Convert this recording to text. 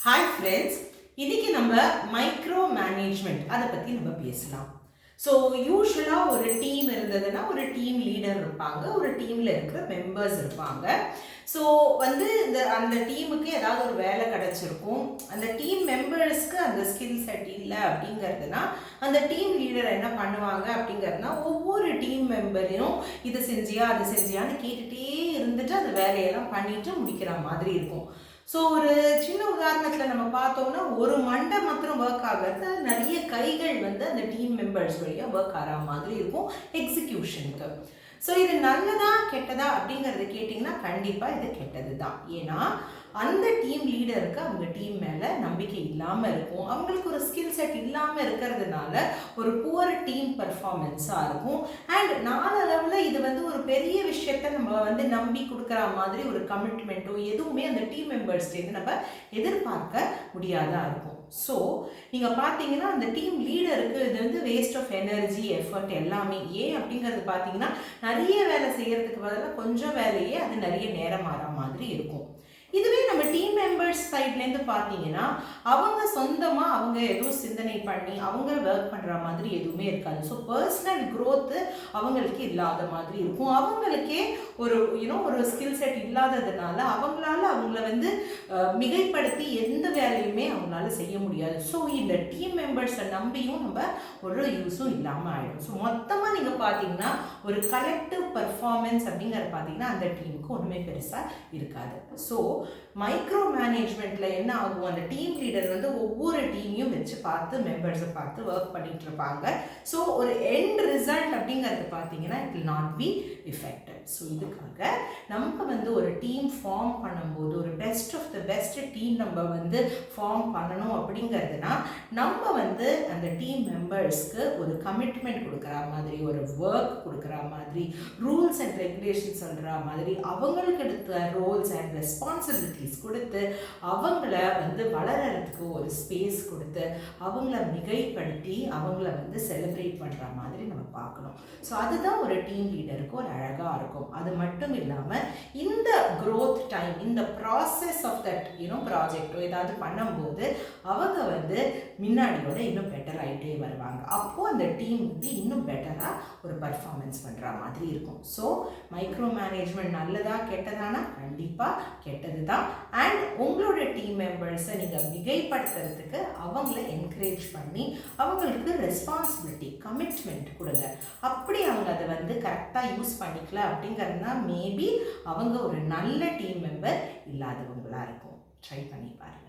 Hi friends, இன்னைக்கு நம்ம micro management அதை பற்றி நம்ம பேசலாம். ஸோ யூஸ்வலாக ஒரு டீம் இருந்ததுன்னா ஒரு டீம் லீடர் இருப்பாங்க, ஒரு டீமில் இருக்கிற மெம்பர்ஸ் இருப்பாங்க. ஸோ அந்த டீமுக்கு ஏதாவது ஒரு வேலை கிடச்சிருக்கும். அந்த டீம் மெம்பர்ஸ்க்கு அந்த ஸ்கில் செட் இல்லை அப்படிங்கிறதுனா அந்த டீம் லீடர் என்ன பண்ணுவாங்க அப்படிங்கிறதுனா ஒவ்வொரு டீம் மெம்பரையும் இதை செஞ்சியா அது செஞ்சியான்னு கேட்டுகிட்டே இருந்துட்டு அந்த வேலையெல்லாம் பண்ணிட்டு முடிக்கிற மாதிரி இருக்கும். ஸோ ஒரு சின்ன உதாரணத்தில் நம்ம பார்த்தோம்னா ஒரு மண்டை மாத்திரம் ஒர்க் ஆகிறது, நிறைய கைகள் அந்த டீம் மெம்பர்ஸ் வழியாக ஒர்க் ஆகிற மாதிரி இருக்கும் எக்ஸிக்யூஷனுக்கு. ஸோ இது நல்லதா கெட்டதா அப்படிங்கிறது கேட்டிங்கன்னா கண்டிப்பாக இது கெட்டது தான். ஏன்னா அந்த டீம் லீடருக்கு அவங்க டீம் மேலே நம்பிக்கை இல்லாமல் இருக்கும், அவங்களுக்கு ஒரு ஸ்கில் செட் இல்லாமல் இருக்கிறதுனால ஒரு புவர் டீம் பர்ஃபார்மன்ஸாக இருக்கும். அண்ட் நாளளவில் இது ஒரு பெரிய விஷயத்த நம்ம நம்பி கொடுக்குற மாதிரி ஒரு கமிட்மெண்ட்டோ எதுவுமே அந்த டீம் மெம்பர்ஸ்லேருந்து நம்ம எதிர்பார்க்க முடியாதா இருக்கும். ஸோ நீங்கள் பார்த்தீங்கன்னா அந்த டீம் லீடருக்கு இது வேஸ்ட் ஆஃப் எனர்ஜி எஃபர்ட் எல்லாமே. ஏன் அப்படிங்கிறது பார்த்தீங்கன்னா நிறைய வேலை செய்கிறதுக்கு பதிலாக கொஞ்சம் வேலையே அது நிறைய நேரம் ஆகிற மாதிரி இருக்கும். இதுவே நம்ம டீம் மெம்பர்ஸ் சைட்லேருந்து பார்த்தீங்கன்னா அவங்க சொந்தமாக அவங்க எதுவும் சிந்தனை பண்ணி அவங்க ஒர்க் பண்ணுற மாதிரி எதுவுமே இருக்காது. ஸோ பர்சனல் க்ரோத்து அவங்களுக்கு இல்லாத மாதிரி இருக்கும். அவங்களுக்கே ஒரு ஸ்கில் செட் இல்லாததுனால அவங்களால அவங்கள மிகைப்படுத்தி எந்த வேலையுமே அவங்களால செய்ய முடியாது. ஸோ இந்த டீம் மெம்பர்ஸை நம்பியும் நம்ம ஒரு யூஸும் இல்லாமல் ஆகிடும். ஸோ மொத்தமாக நீங்கள் பார்த்தீங்கன்னா ஒரு கலெக்டிவ் பர்ஃபார்மன்ஸ் அப்படிங்கிறது பார்த்தீங்கன்னா அந்த டீமுக்கு ஒன்றுமே பெருசாக இருக்காது. ஸோ மைக்ரோ மேனேஜ்மெண்ட்டில் என்ன ஆகும், அந்த டீம் லீடர் ஒவ்வொரு டீமையும் வச்சு பார்த்து மெம்பர்ஸை பார்த்து ஒர்க் பண்ணிட்டு இருப்பாங்க. ஸோ ஒரு எண்ட் ரிசல்ட் அப்படிங்கிறது பார்த்தீங்கன்னா it will not be effective. So இதுக்காக நம்ம ஒரு டீம் ஃபார்ம் பண்ணும்போது ஒரு best of the best team நம்ம ஃபார்ம் பண்ணணும் அப்படிங்கிறதுனா நம்ம அந்த டீம் மெம்பர்ஸ்க்கு ஒரு கமிட்மெண்ட் கொடுக்குற மாதிரி, ஒரு ஒர்க் கொடுக்குற மாதிரி, ரூல்ஸ் அண்ட் ரெகுலேஷன் சொல்கிற மாதிரி, அவங்களுக்கு எடுத்த ரோல்ஸ் அண்ட் ரெஸ்பான்சிபிலிட்டிஸ் கொடுத்து அவங்கள வளர்கிறதுக்கு ஒரு ஸ்பேஸ் கொடுத்து அவங்கள மிகைப்படுத்தி அவங்கள செலிப்ரேட் பண்ணுற மாதிரி நம்ம பார்க்கணும். ஸோ அதுதான் ஒரு டீம் லீடருக்கு ஒரு அழகாக இருக்கும். அது மட்டும் இல்லாமல் இந்த க்ரோத் டைம், இந்த ப்ராசஸ் ஆஃப் தட் ப்ராஜெக்டோ ஏதாவது பண்ணும்போது அவங்க முன்னாடியோட இன்னும் பெட்டர் ஆகிட்டே வருவாங்க. அப்போது அந்த டீம் இன்னும் பெட்டராக ஒரு பர்ஃபார்மன்ஸ் பண்ணுற மாதிரி இருக்கும். ஸோ மைக்ரோ மேனேஜ்மெண்ட் நல்லதா கெட்டதானா கண்டிப்பாக கெட்டது தான். அண்ட் உங்களோட டீம் மெம்பர்ஸை நீங்கள் மிகைப்படுத்துறதுக்கு அவங்கள என்கரேஜ் பண்ணி அவங்களுக்கு ரெஸ்பான்சிபிலிட்டி கமிட்மெண்ட் கொடுங்க. அப்படி அவங்க அதை கரெக்டாக யூஸ் பண்ணிக்கல அப்படிங்கிறதுனா மேபி அவங்க ஒரு நல்ல டீம் மெம்பர் இல்லாதவங்களாக இருக்கும். ட்ரை பண்ணி பாருங்கள்.